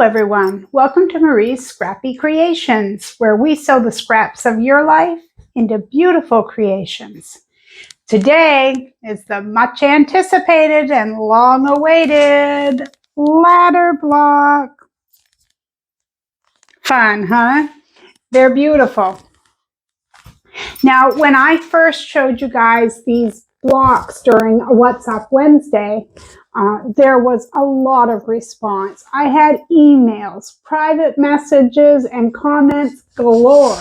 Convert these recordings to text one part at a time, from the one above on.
Hello everyone, welcome to Marie's Scrappy Creations, where we sew the scraps of your life into beautiful creations. Today is the much anticipated and long awaited ladder block. Fun, huh? They're beautiful. Now, when I first showed you guys these blocks during What's Up Wednesday, there was a lot of response. I had emails, private messages, and comments galore.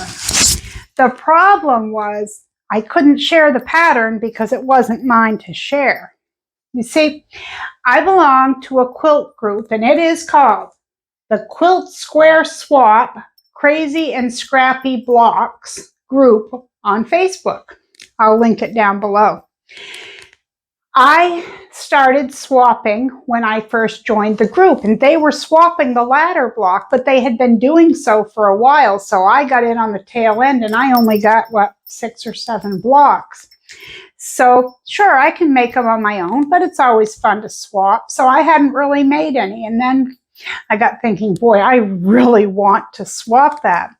The problem was I couldn't share the pattern because it wasn't mine to share. You see, I belong to a quilt group, and it is called the Quilt Square Swap Crazy and Scrappy Blocks group on Facebook. I'll link it down below. I started swapping when I first joined the group, and they were swapping the ladder block, but they had been doing so for a while, so I got in on the tail end, and I only got, 6 or 7 blocks. So sure, I can make them on my own, but it's always fun to swap, so I hadn't really made any, and then I got thinking, boy, I really want to swap that.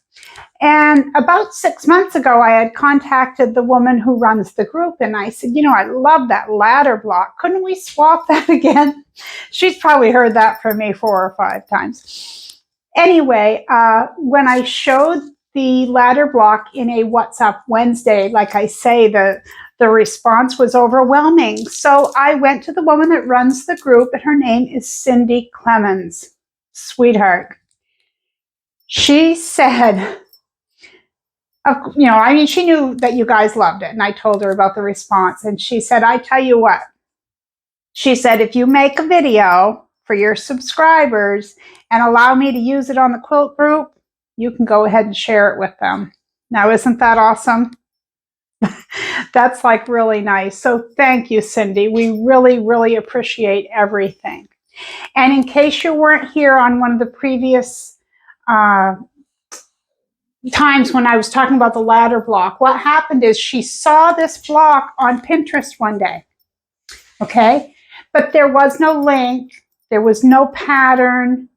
And about 6 months ago, I had contacted the woman who runs the group, and I said, you know, I love that ladder block. Couldn't we swap that again? She's probably heard that from me 4 or 5 times. Anyway, when I showed the ladder block in a What's Up Wednesday, like I say, the response was overwhelming. So I went to the woman that runs the group, and her name is Cyndy Clemons. Sweetheart. She said, she knew that you guys loved it, and I told her about the response, and she said, I tell you what, she said, if you make a video for your subscribers and allow me to use it on the quilt group, you can go ahead and share it with them. Now, isn't that awesome? That's like really nice. So thank you, Cyndy. We really, really appreciate everything. And in case you weren't here on one of the previous times when I was talking about the ladder block, what happened is she saw this block on Pinterest one day, okay? But there was no link, there was no pattern,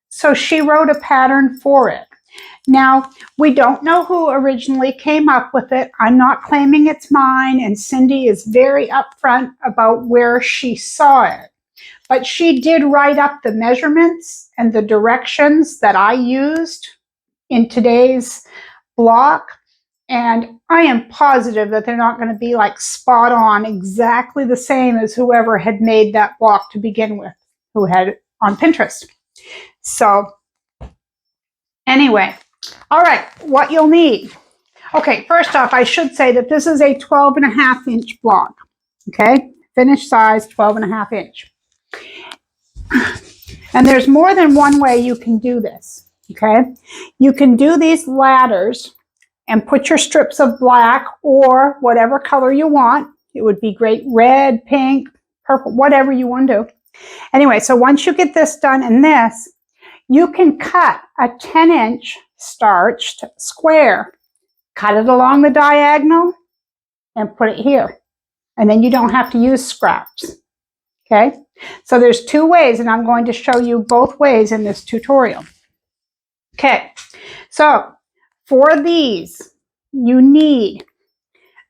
so she wrote a pattern for it. Now, we don't know who originally came up with it. I'm not claiming it's mine, and Cyndy is very upfront about where she saw it. But she did write up the measurements and the directions that I used in today's block, and I am positive that they're not going to be like spot on exactly the same as whoever had made that block to begin with, who had it on Pinterest. So anyway, all right, what you'll need. Okay, first off, I should say that this is a 12.5-inch block, okay? Finished size, 12.5 inch. And there's more than one way you can do this. Okay, you can do these ladders and put your strips of black or whatever color you want. It would be great, red, pink, purple, whatever you want to do. Anyway, so once you get this done and this, you can cut a 10-inch starched square, cut it along the diagonal, and put it here. And then you don't have to use scraps. Okay, so there's 2 ways, and I'm going to show you both ways in this tutorial. Okay, so for these, you need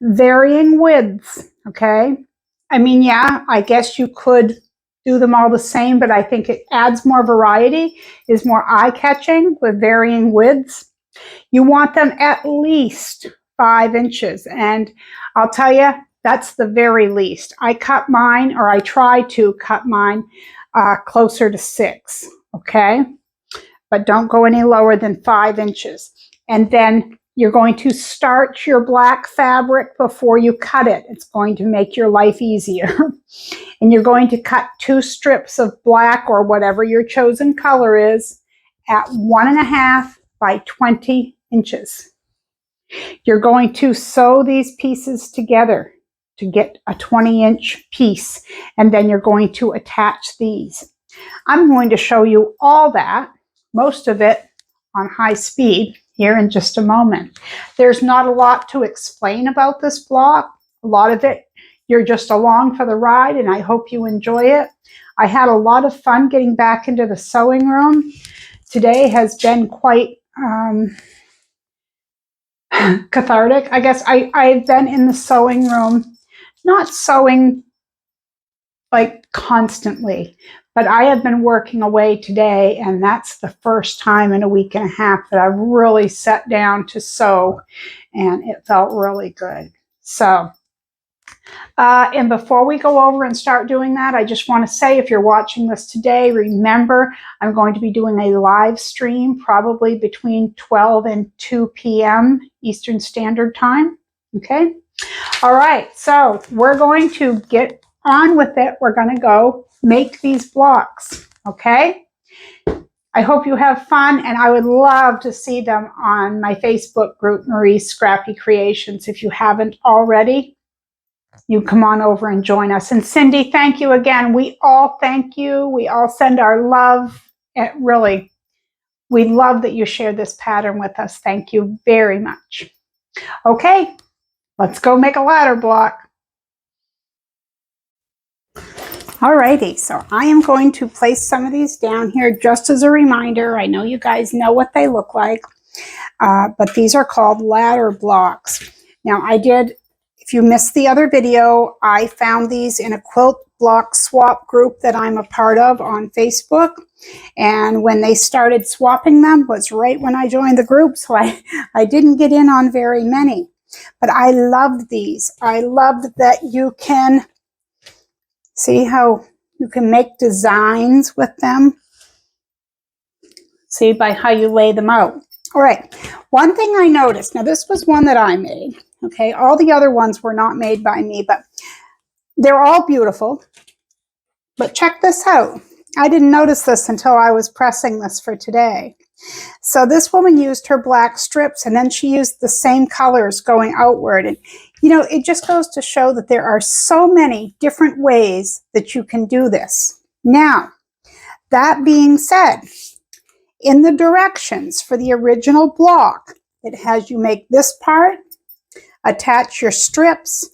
varying widths, okay? I mean, yeah, I guess you could do them all the same, but I think it adds more variety, is more eye-catching with varying widths. You want them at least 5 inches, and I'll tell you, that's the very least. I cut mine, or I try to cut mine closer to 6, okay? But don't go any lower than 5 inches. And then you're going to starch your black fabric before you cut it. It's going to make your life easier. And you're going to cut 2 strips of black, or whatever your chosen color is, at 1.5 by 20 inches. You're going to sew these pieces together to get a 20-inch piece, and then you're going to attach these. I'm going to show you all that, most of it on high speed, here in just a moment. There's not a lot to explain about this block. A lot of it, you're just along for the ride, and I hope you enjoy it. I had a lot of fun getting back into the sewing room. today has been quite cathartic. I guess I've been in the sewing room, not sewing like constantly, but I have been working away today, and that's the first time in a week and a half that I've really sat down to sew, and it felt really good. So, and before we go over and start doing that, I just want to say, if you're watching this today, remember I'm going to be doing a live stream probably between 12 and 2 p.m. Eastern Standard Time. Okay? All right, so we're going to get on with it. We're going to go make these blocks. Okay? I hope you have fun, and I would love to see them on my Facebook group, Marie's Scrappy Creations. If you haven't already, you come on over and join us. And Cyndy, thank you again. We all thank you. We all send our love. It really, we love that you shared this pattern with us. Thank you very much. Okay, let's go make a ladder block. Alrighty, so I am going to place some of these down here just as a reminder. I know you guys know what they look like, but these are called ladder blocks. Now if you missed the other video, I found these in a quilt block swap group that I'm a part of on Facebook. And when they started swapping them was right when I joined the group, so I didn't get in on very many. But I loved these. I loved that you can see how you can make designs with them. See by how you lay them out. All right, one thing I noticed, now this was one that I made, okay? All the other ones were not made by me, but they're all beautiful. But check this out. I didn't notice this until I was pressing this for today. So this woman used her black strips, and then she used the same colors going outward. And you know, it just goes to show that there are so many different ways that you can do this. Now, that being said, in the directions for the original block, it has you make this part, attach your strips,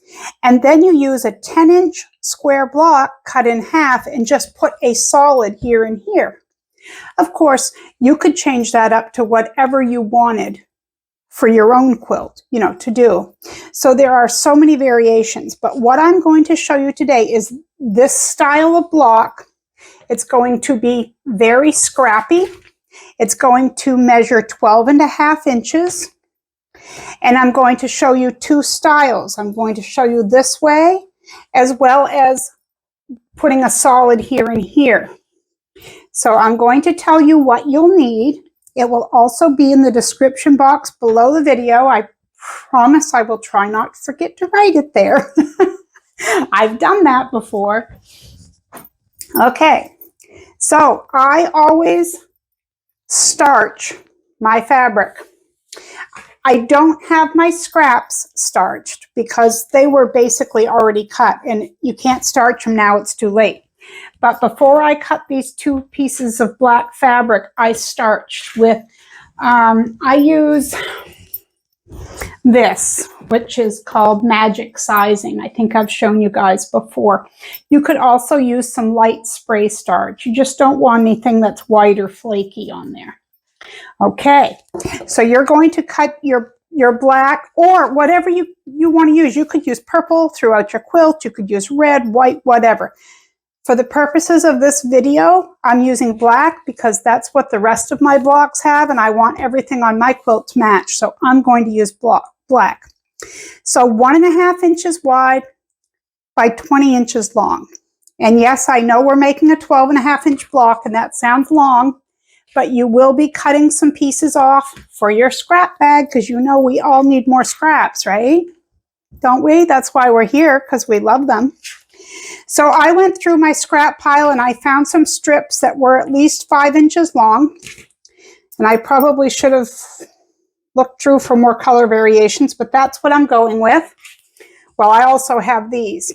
and then you use a 10-inch square block cut in half and just put a solid here and here. Of course, you could change that up to whatever you wanted for your own quilt, you know, to do. So there are so many variations, but what I'm going to show you today is this style of block. It's going to be very scrappy. It's going to measure 12.5 inches. And I'm going to show you two styles. I'm going to show you this way, as well as putting a solid here and here. So I'm going to tell you what you'll need. It will also be in the description box below the video. I promise I will try not to forget to write it there. I've done that before. Okay, so I always starch my fabric. I don't have my scraps starched because they were basically already cut, and you can't starch them now, it's too late. But before I cut these two pieces of black fabric, I starched with, I use this, which is called magic sizing. I think I've shown you guys before. You could also use some light spray starch. You just don't want anything that's white or flaky on there. Okay, so you're going to cut your black, or whatever you want to use. You could use purple throughout your quilt. You could use red, white, whatever. For the purposes of this video, I'm using black because that's what the rest of my blocks have, and I want everything on my quilt to match, so I'm going to use black. So 1.5 inches wide by 20 inches long. And yes, I know we're making a 12.5-inch block, and that sounds long, but you will be cutting some pieces off for your scrap bag because you know we all need more scraps, right? Don't we? That's why we're here, because we love them. So I went through my scrap pile and I found some strips that were at least 5 inches long. And I probably should have looked through for more color variations, but that's what I'm going with. Well, I also have these.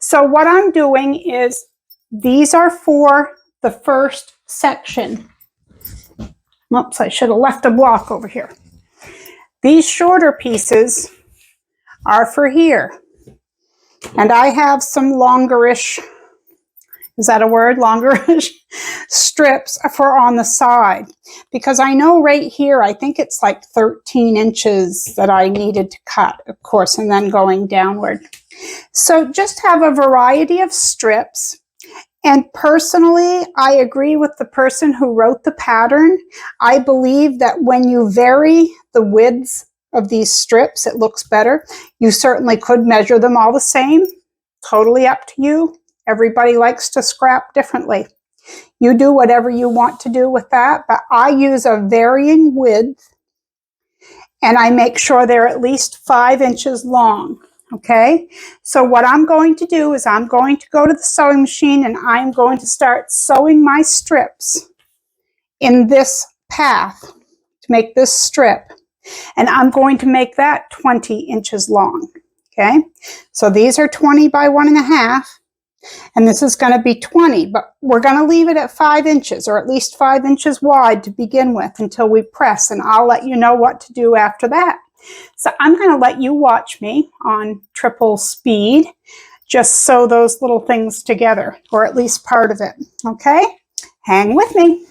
So what I'm doing is, these are for the first section. Oops, I should have left a block over here. These shorter pieces are for here. And I have some longerish is that a word? Longer strips for on the side. Because I know right here, I think it's like 13 inches that I needed to cut, of course, and then going downward. So just have a variety of strips. And personally, I agree with the person who wrote the pattern. I believe that when you vary the widths of these strips, it looks better. You certainly could measure them all the same. Totally up to you. Everybody likes to scrap differently. You do whatever you want to do with that, but I use a varying width and I make sure they're at least 5 inches long. Okay, so what I'm going to do is I'm going to go to the sewing machine and I'm going to start sewing my strips in this path to make this strip. And I'm going to make that 20 inches long. Okay, so these are 20 by 1.5. And this is going to be 20, but we're going to leave it at 5 inches or at least 5 inches wide to begin with until we press, and I'll let you know what to do after that. So I'm going to let you watch me on triple speed, just sew those little things together, or at least part of it. Okay, hang with me.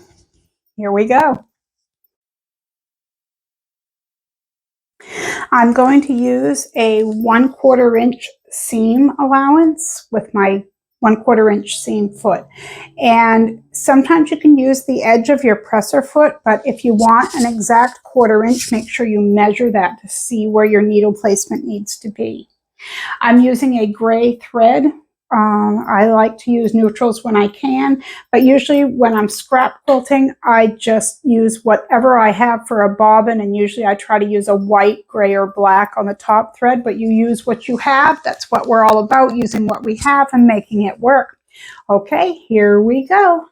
Here we go. I'm going to use a 1/4 inch seam allowance with my 1/4 inch seam foot. And sometimes you can use the edge of your presser foot, but if you want an exact 1/4 inch, make sure you measure that to see where your needle placement needs to be. I'm using a gray thread. I like to use neutrals when I can, but usually when I'm scrap quilting, I just use whatever I have for a bobbin, and usually I try to use a white, gray, or black on the top thread, but you use what you have. That's what we're all about, using what we have and making it work. Okay, here we go.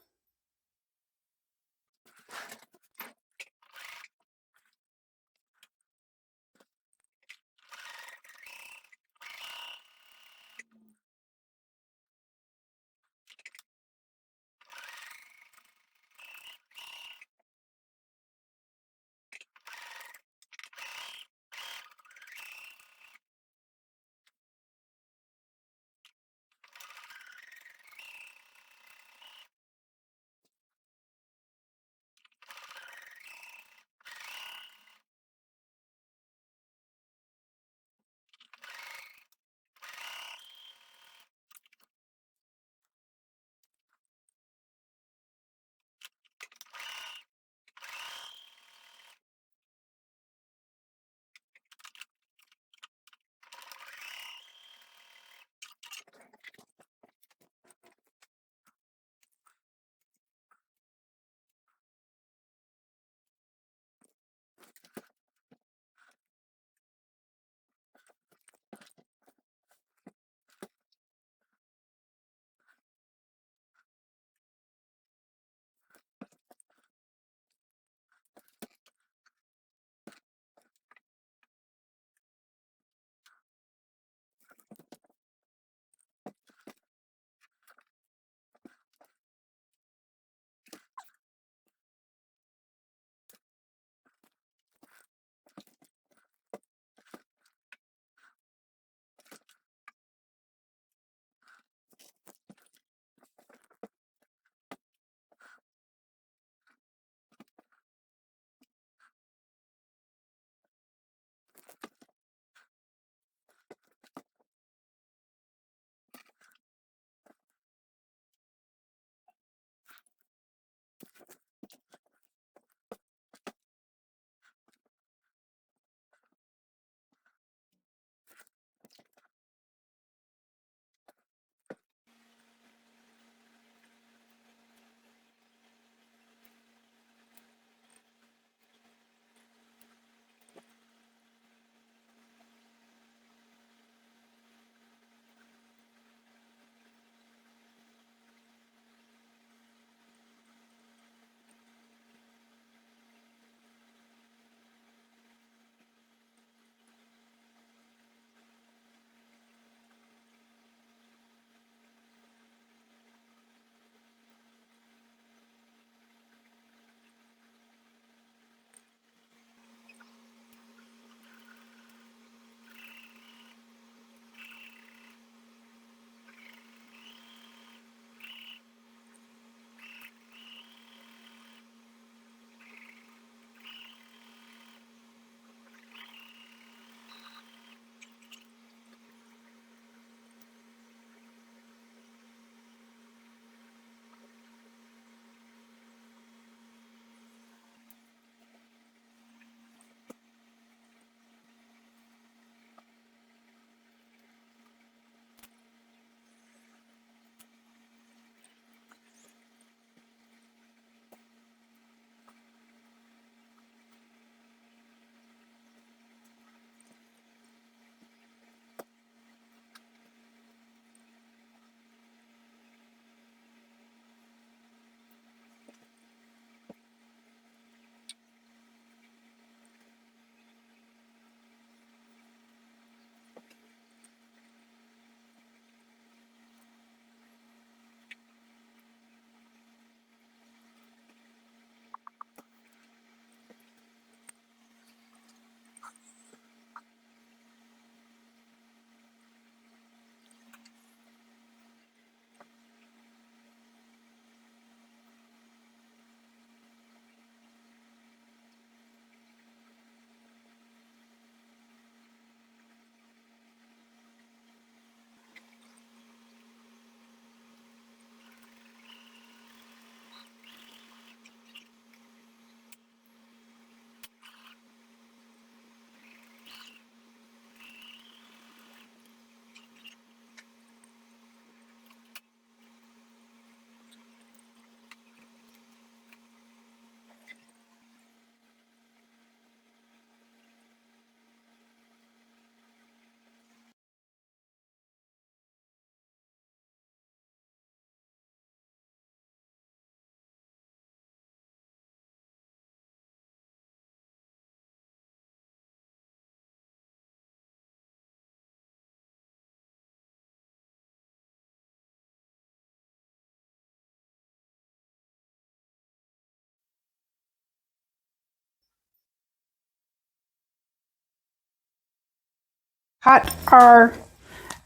cut our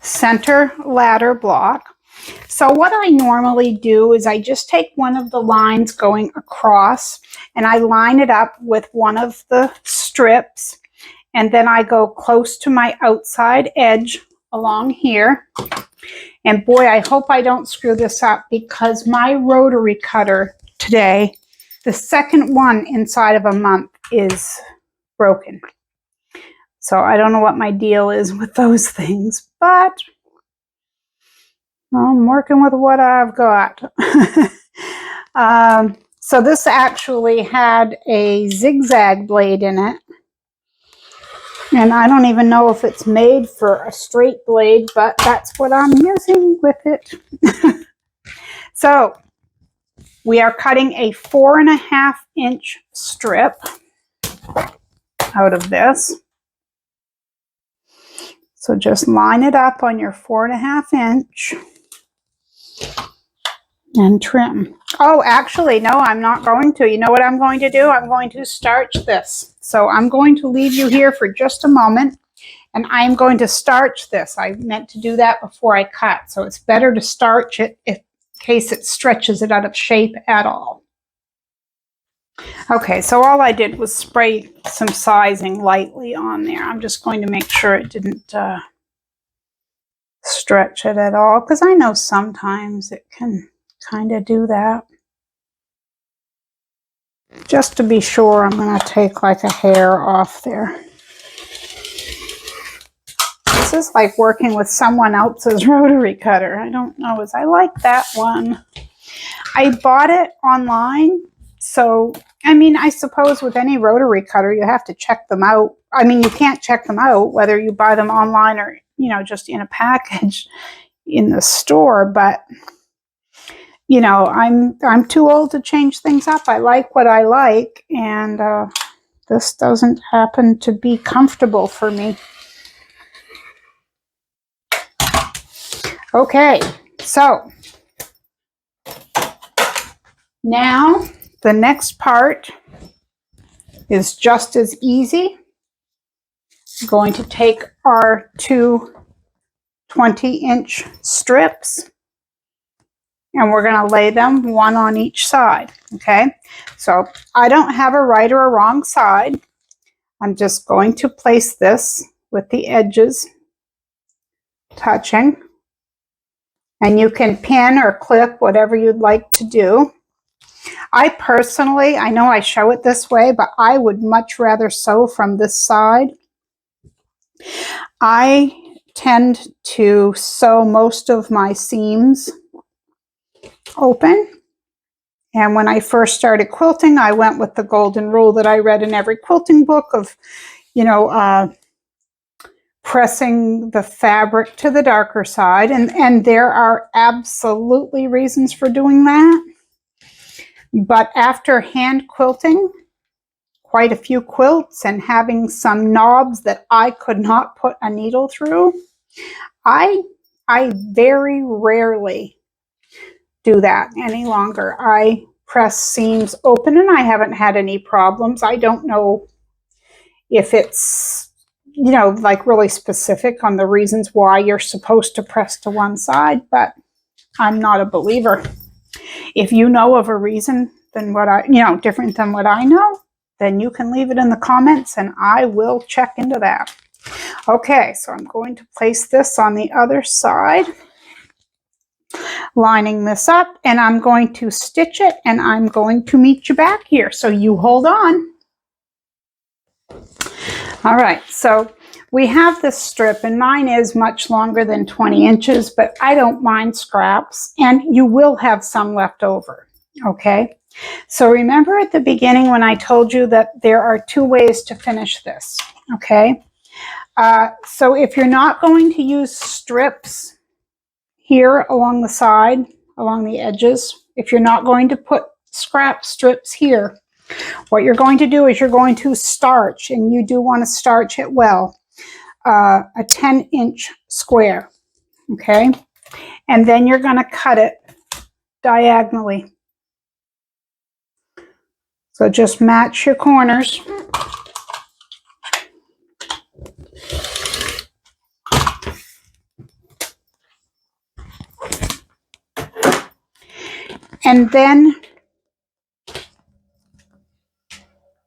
center ladder block. So what I normally do is I just take one of the lines going across and I line it up with one of the strips, and then I go close to my outside edge along here. And boy, I hope I don't screw this up, because my rotary cutter today, the second one inside of a month, is broken. So I don't know what my deal is with those things, but I'm working with what I've got. So this actually had a zigzag blade in it. And I don't even know if it's made for a straight blade, but that's what I'm using with it. So we are cutting a 4.5-inch strip out of this. So just line it up on your 4.5-inch and trim. Oh, actually, no, I'm not going to. You know what I'm going to do? I'm going to starch this. So I'm going to leave you here for just a moment, and I'm going to starch this. I meant to do that before I cut, so it's better to starch it in case it stretches it out of shape at all. Okay, so all I did was spray some sizing lightly on there. I'm just going to make sure it didn't stretch it at all, because I know sometimes it can kind of do that. Just to be sure, I'm going to take like a hair off there. This is like working with someone else's rotary cutter. I don't know, I like that one. I bought it online, so I mean, I suppose with any rotary cutter you have to check them out. I mean, you can't check them out whether you buy them online or, you know, just in a package in the store, but you know, I'm too old to change things up. I like what I like, and this doesn't happen to be comfortable for me. Okay, so now the next part is just as easy. I'm going to take our two 20-inch strips, and we're going to lay them one on each side, okay? So I don't have a right or a wrong side. I'm just going to place this with the edges touching. And you can pin or clip, whatever you'd like to do. I personally, I know I show it this way, but I would much rather sew from this side. I tend to sew most of my seams open. And when I first started quilting, I went with the golden rule that I read in every quilting book of, you know, pressing the fabric to the darker side. And there are absolutely reasons for doing that. But after hand quilting quite a few quilts and having some knobs that I could not put a needle through, I very rarely do that any longer. I press seams open and I haven't had any problems. I don't know if it's, you know, like really specific on the reasons why you're supposed to press to one side, but I'm not a believer. If you know of a reason than what I, you know, different than what I know, then you can leave it in the comments and I will check into that. Okay, so I'm going to place this on the other side, lining this up, and I'm going to stitch it, and I'm going to meet you back here. So you hold on. All right, so we have this strip, and mine is much longer than 20 inches, but I don't mind scraps, and you will have some left over, okay? So remember at the beginning when I told you that there are two ways to finish this, okay? So if you're not going to use strips here along the side, along the edges, if you're not going to put scrap strips here, what you're going to do is you're going to starch, and you do want to starch it well, a 10-inch square, okay? And then you're going to cut it diagonally. So just match your corners. And then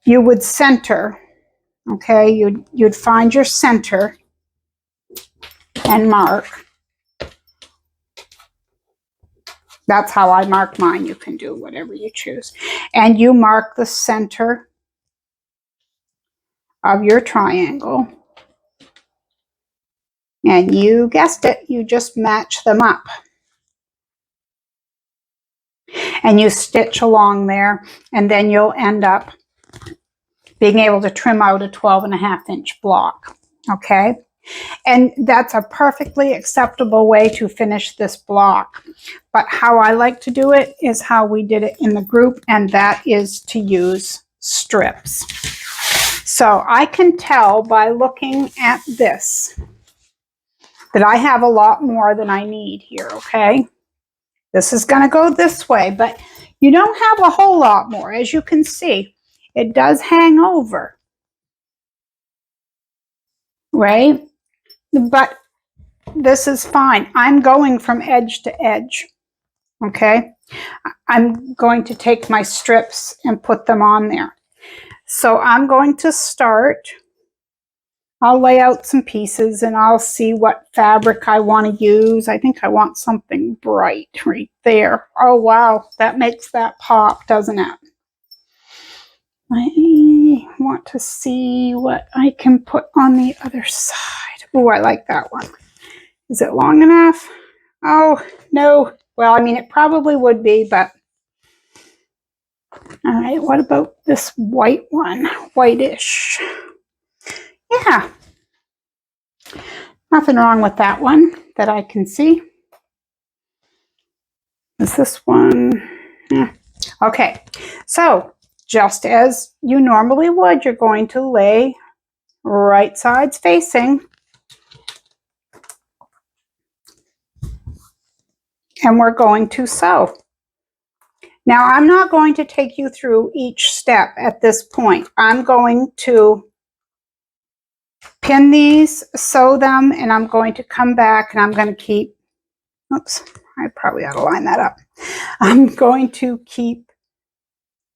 you would center, okay? You'd find your center and mark. That's how I mark mine. You can do whatever you choose. And you mark the center of your triangle. And you guessed it, you just match them up. And you stitch along there, and then you'll end up being able to trim out a 12.5-inch block, okay? And that's a perfectly acceptable way to finish this block. But how I like to do it is how we did it in the group, and that is to use strips. So I can tell by looking at this that I have a lot more than I need here, okay? This is going to go this way, but you don't have a whole lot more. As you can see, it does hang over, right? But this is fine. I'm going from edge to edge, okay? I'm going to take my strips and put them on there. So I'm going to start. I'll lay out some pieces and I'll see what fabric I want to use. I think I want something bright right there. Oh, wow. That makes that pop, doesn't it? I want to see what I can put on the other side. Oh, I like that one. Is it long enough? Oh, no. Well, I mean, it probably would be, but... All right, what about this white one? Whitish. Yeah. Nothing wrong with that one that I can see. Is this one? Yeah. Okay, so just as you normally would, you're going to lay right sides facing. And we're going to sew. Now, I'm not going to take you through each step at this point. I'm going to pin these, sew them, and I'm going to come back and I'm going to keep, oops, I probably ought to line that up. I'm going to keep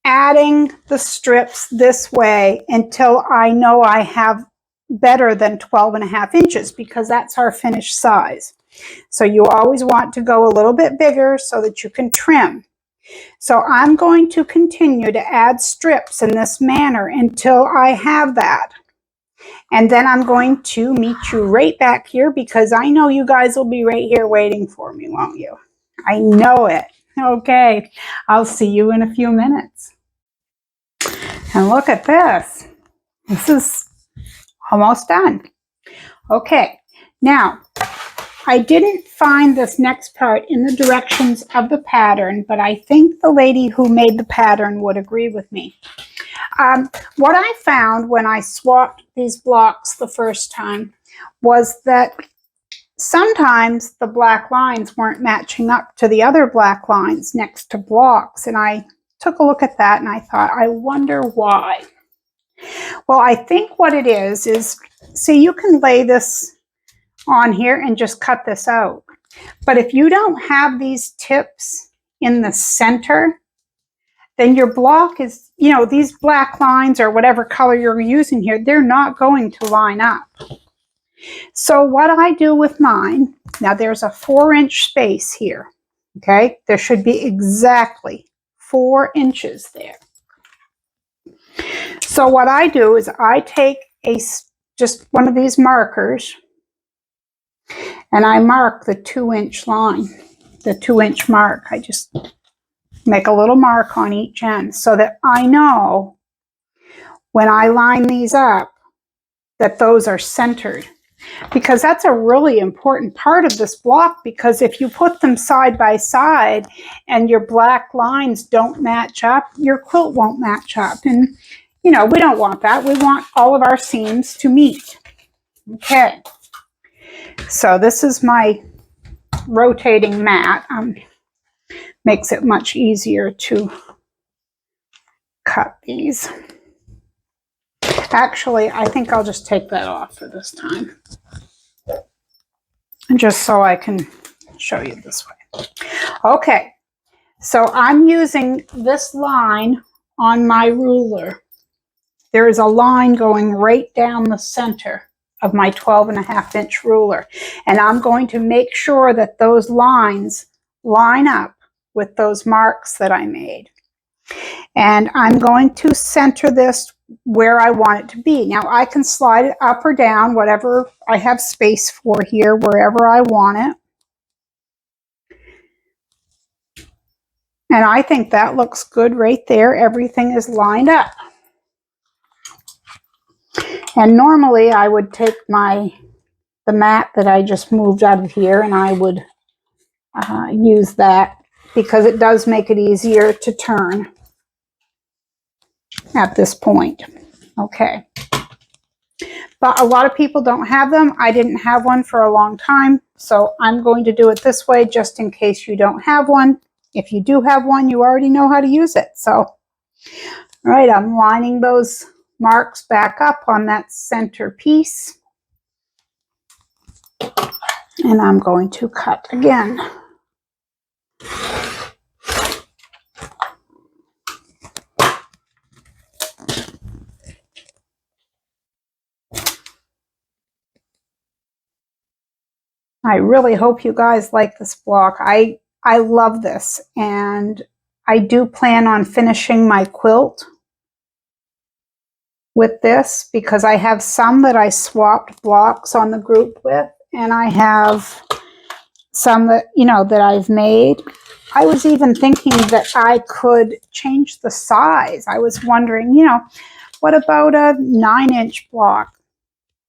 adding the strips this way until I know I have better than 12.5 inches, because that's our finished size. So you always want to go a little bit bigger so that you can trim. So I'm going to continue to add strips in this manner until I have that. And then I'm going to meet you right back here, because I know you guys will be right here waiting for me, won't you? I know it. Okay, I'll see you in a few minutes. And look at this. This is almost done. Okay, now I didn't find this next part in the directions of the pattern, but I think the lady who made the pattern would agree with me. What I found when I swapped these blocks the first time was that sometimes the black lines weren't matching up to the other black lines next to blocks, and I took a look at that and I thought, I wonder why. Well, I think what it is, see, you can lay this on here and just cut this out. But if you don't have these tips in the center, then your block is, you know, these black lines or whatever color you're using here, they're not going to line up. So what I do with mine, now there's a 4-inch space here, okay? There should be exactly 4 inches there. So what I do is I take just one of these markers and I mark the 2-inch line, the 2-inch mark. I just make a little mark on each end so that I know when I line these up that those are centered. Because that's a really important part of this block, because if you put them side by side and your black lines don't match up, your quilt won't match up. And, you know, we don't want that. We want all of our seams to meet. Okay. So this is my rotating mat. Makes it much easier to cut these. Actually, I think I'll just take that off for this time. Just so I can show you this way. Okay, So I'm using this line on my ruler. There is a line going right down the center of my 12.5-inch ruler. And I'm going to make sure that those lines line up with those marks that I made. And I'm going to center this where I want it to be. Now I can slide it up or down, whatever I have space for here, wherever I want it. And I think that looks good right there. Everything is lined up. And normally I would take the mat that I just moved out of here, and I would use that because it does make it easier to turn at this point. Okay. But a lot of people don't have them. I didn't have one for a long time, so I'm going to do it this way just in case you don't have one. If you do have one, you already know how to use it. So, all right, I'm lining those marks back up on that center piece. And I'm going to cut again. I really hope you guys like this block. I love this, and I do plan on finishing my quilt with this because I have some that I swapped blocks on the group with, and I have some that, you know, that I've made. I was even thinking that I could change the size. I was wondering, you know, what about a 9-inch block?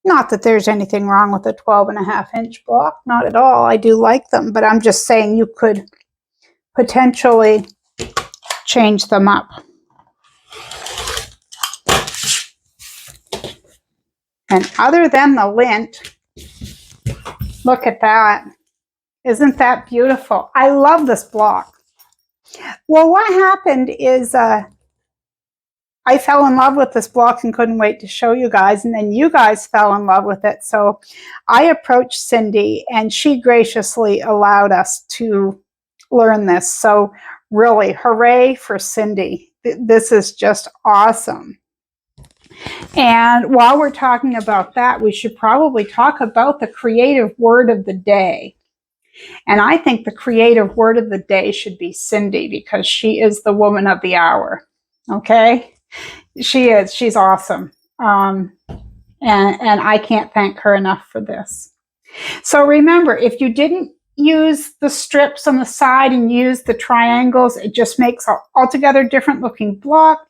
Not that there's anything wrong with a 12.5-inch block, not at all. I do like them, but I'm just saying you could potentially change them up. And other than the lint, look at that. Isn't that beautiful? I love this block. Well, what happened is I fell in love with this block and couldn't wait to show you guys, and then you guys fell in love with it. So I approached Cyndy, and she graciously allowed us to learn this. So really, hooray for Cyndy. This is just awesome. And while we're talking about that, we should probably talk about the creative word of the day. And I think the creative word of the day should be Cyndy, because she is the woman of the hour. Okay? She is. She's awesome. And I can't thank her enough for this. So remember, if you didn't use the strips on the side and use the triangles, it just makes an altogether different looking block.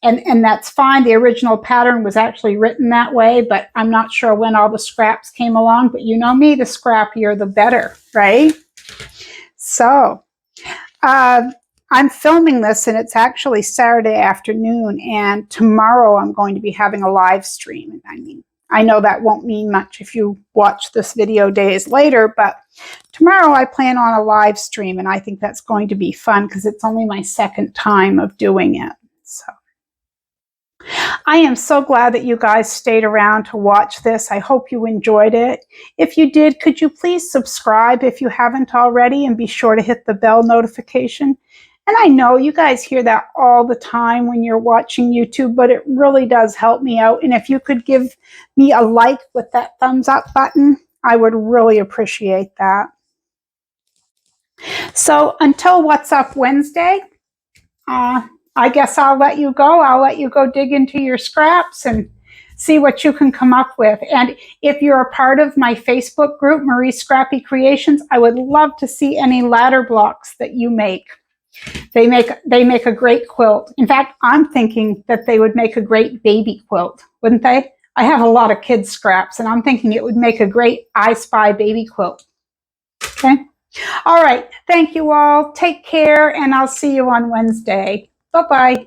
And that's fine. The original pattern was actually written that way, but I'm not sure when all the scraps came along. But you know me, the scrappier the better, right? So I'm filming this, and it's actually Saturday afternoon, and tomorrow I'm going to be having a live stream. I mean, I know that won't mean much if you watch this video days later, but tomorrow I plan on a live stream, and I think that's going to be fun because it's only my second time of doing it. So I am so glad that you guys stayed around to watch this. I hope you enjoyed it. If you did, could you please subscribe if you haven't already, and be sure to hit the bell notification. And I know you guys hear that all the time when you're watching YouTube, but it really does help me out. And if you could give me a like with that thumbs up button, I would really appreciate that. So until What's Up Wednesday, I guess I'll let you go. I'll let you go dig into your scraps and see what you can come up with. And if you're a part of my Facebook group, Marie's Scrappy Creations, I would love to see any ladder blocks that you make. They make a great quilt. In fact, I'm thinking that they would make a great baby quilt, wouldn't they? I have a lot of kids' scraps, and I'm thinking it would make a great I Spy baby quilt. Okay? All right. Thank you all. Take care, and I'll see you on Wednesday. Bye-bye.